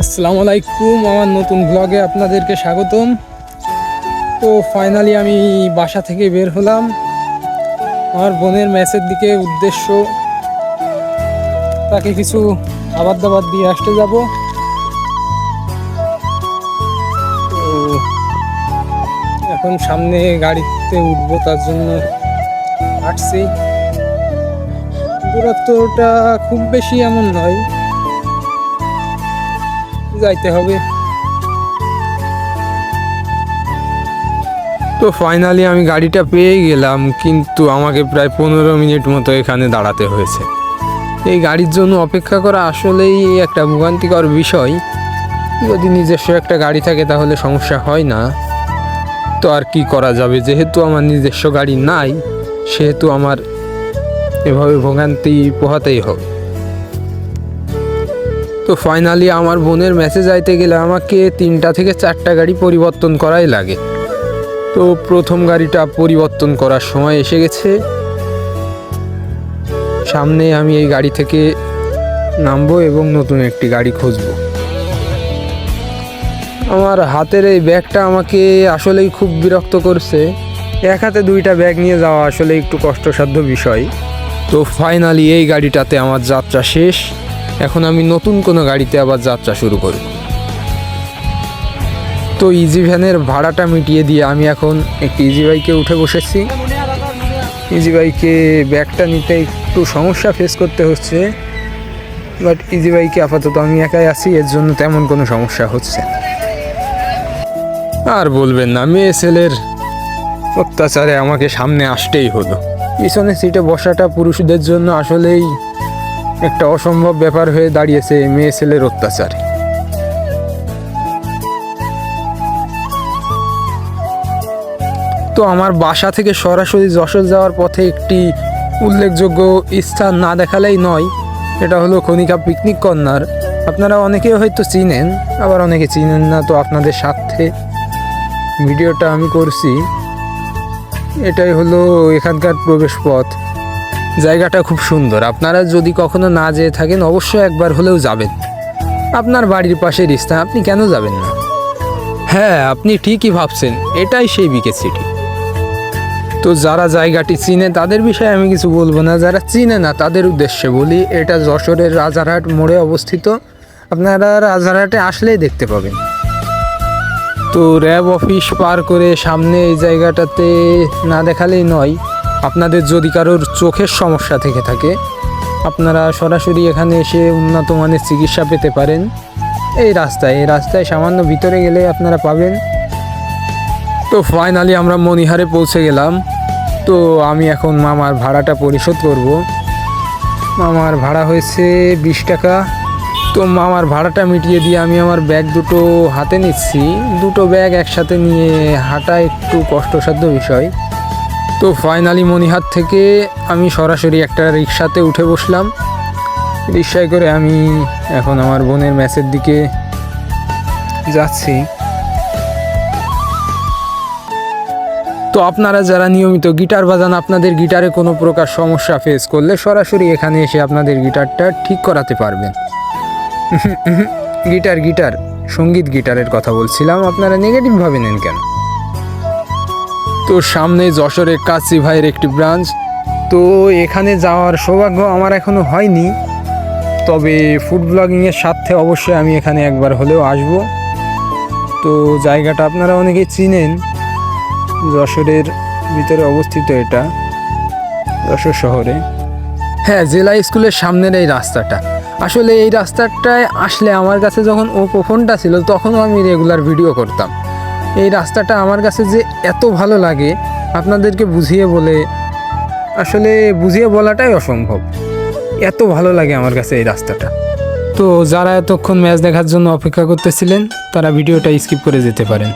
আসসালামু আলাইকুম, আমার নতুন ব্লগে আপনাদেরকে স্বাগতম। তো ফাইনালি আমি বাসা থেকে বের হলাম আমার বোনের ম্যাচের দিকে উদ্দেশ্য, তাকে কিছু খাবার দাবার দিয়ে আসতে যাব। তো এখন সামনে গাড়িতে উঠবো, তার জন্য হাঁটছি। দূরত্বটা খুব বেশি এমন নয়, যাইতে হবে। তো ফাইনালি আমি গাড়িটা পেয়ে গেলাম, কিন্তু আমাকে প্রায় 15 মিনিট মতো এখানে দাঁড়াতে হয়েছে। এই গাড়ির জন্য অপেক্ষা করা আসলেই একটা ভোগান্তিকর বিষয়। যদি নিজস্ব একটা গাড়ি থাকে তাহলে সমস্যা হয় না। তো আর কি করা যাবে, যেহেতু আমার নিজস্ব গাড়ি নাই সেহেতু আমার এভাবে ভোগান্তি পোহাতেই হবে। তো ফাইনালি আমার বোনের ম্যাচে যাইতে গেলে আমাকে 3টা থেকে 4টা গাড়ি পরিবর্তন করাই লাগে। তো প্রথম গাড়িটা পরিবর্তন করার সময় এসে গেছে। সামনে আমি এই গাড়ি থেকে নামবো এবং নতুন একটি গাড়ি খুঁজবো। আমার হাতের এই ব্যাগটা আমাকে আসলেই খুব বিরক্ত করছে। এক হাতে 2টা ব্যাগ নিয়ে যাওয়া আসলে একটু কষ্টসাধ্য বিষয়। তো ফাইনালি এই গাড়িটাতে আমার যাত্রা শেষ। এখন আমি নতুন কোনো গাড়িতে আবার যাত্রা শুরু করব। তো ইজি ভ্যানের ভাড়াটা মিটিয়ে দিয়ে আমি এখন একটি ইজি বাইকে উঠে বসেছি। ইজি বাইকে ব্যাগটা নিতে একটু সমস্যা ফেস করতে হচ্ছে, বাট ইজি বাইকে আপাতত আমি একাই আছি, এর জন্য তেমন কোনো সমস্যা হচ্ছে না। আর বলবেন না, মেয়ে ছেলের অত্যাচারে আমাকে সামনে আসতেই হলো। পিছনে সিটে বসাটা পুরুষদের জন্য আসলেই একটা অসম্ভব ব্যাপার হয়ে দাঁড়িয়েছে মেয়ে ছেলের অত্যাচারে। তো আমার বাসা থেকে সরাসরি যশোর যাওয়ার পথে একটি উল্লেখযোগ্য স্থান না দেখালেই নয়, এটা হলো খনিকা পিকনিক কর্নার। আপনারা অনেকে হয়তো চিনেন, আবার অনেকে চিনেন না। তো আপনাদের সাথে ভিডিওটা আমি করছি। এটাই হলো এখানকার প্রবেশ পথ। জায়গাটা খুব সুন্দর। আপনারা যদি কখনো না যেয়ে থাকেন অবশ্যই একবার হলেও যাবেন। আপনার বাড়ির পাশের স্থান, আপনি কেন যাবেন না? হ্যাঁ, আপনি ঠিকই ভাবছেন, এটাই সেই বিকে সিটি। তো যারা জায়গাটি চিনে তাদের বিষয়ে আমি কিছু বলবো না, যারা চিনে না তাদের উদ্দেশ্যে বলি। এটা যশোরের রাজারহাট মোড়ে অবস্থিত। আপনারা রাজারহাটে আসলেই দেখতে পাবেন। তো র্যাব অফিস পার করে সামনে এই জায়গাটাতে না দেখালেই নয়। আপনাদের যদি কারোর চোখের সমস্যা থেকে থাকে, আপনারা সরাসরি এখানে এসে উন্নত মানের চিকিৎসা পেতে পারেন। এই রাস্তায় সামান্য ভিতরে গেলে আপনারা পাবেন। তো ফাইনালি আমরা মনিহারে পৌঁছে গেলাম। তো আমি এখন মামার ভাড়াটা পরিশোধ করব। মামার ভাড়া হয়েছে 20 টাকা। তো মামার ভাড়াটা মিটিয়ে দিয়ে আমি আমার ব্যাগ দুটো হাতে নিচ্ছি। 2টো ব্যাগ একসাথে নিয়ে হাঁটা একটু কষ্টসাধ্য বিষয়। তো ফাইনালি মনিহার থেকে আমি সরাসরি একটা রিক্সাতে উঠে বসলাম। রিক্সায় করে আমি এখন আমার বোনের ম্যাচের দিকে যাচ্ছি। তো আপনারা যারা নিয়মিত গিটার বাজান, আপনাদের গিটারে কোনো প্রকার সমস্যা ফেস করলে সরাসরি এখানে এসে আপনাদের গিটারটা ঠিক করাতে পারবেন। গিটার সঙ্গীত গিটারের কথা বলছিলাম, আপনারা নেগেটিভভাবে নেন কেন? তো সামনে যশোরের কাচ্চি ভাইয়ের একটি ব্রাঞ্চ। তো এখানে যাওয়ার সৌভাগ্য আমার এখনও হয়নি, তবে ফুড ব্লগিংয়ের সাথে অবশ্যই আমি এখানে একবার হলেও আসব। তো জায়গাটা আপনারা অনেকেই চিনেন, যশোরের ভিতরে অবস্থিত এটা, যশোর শহরে। হ্যাঁ, জেলা স্কুলের সামনের এই রাস্তাটা। আসলে এই রাস্তাটায় আসলে আমার কাছে যখন ওপো ফোনটা ছিল তখনও আমি রেগুলার ভিডিও করতাম। এই রাস্তাটা আমার কাছে যে এত ভালো লাগে আপনাদেরকে বুঝিয়ে বলাটাই অসম্ভব। এত ভালো লাগে আমার কাছে এই রাস্তাটা। তো যারা এতক্ষণ ম্যাচ দেখার জন্য অপেক্ষা করতেছিলেন তারা ভিডিওটা স্কিপ করে যেতে পারেন।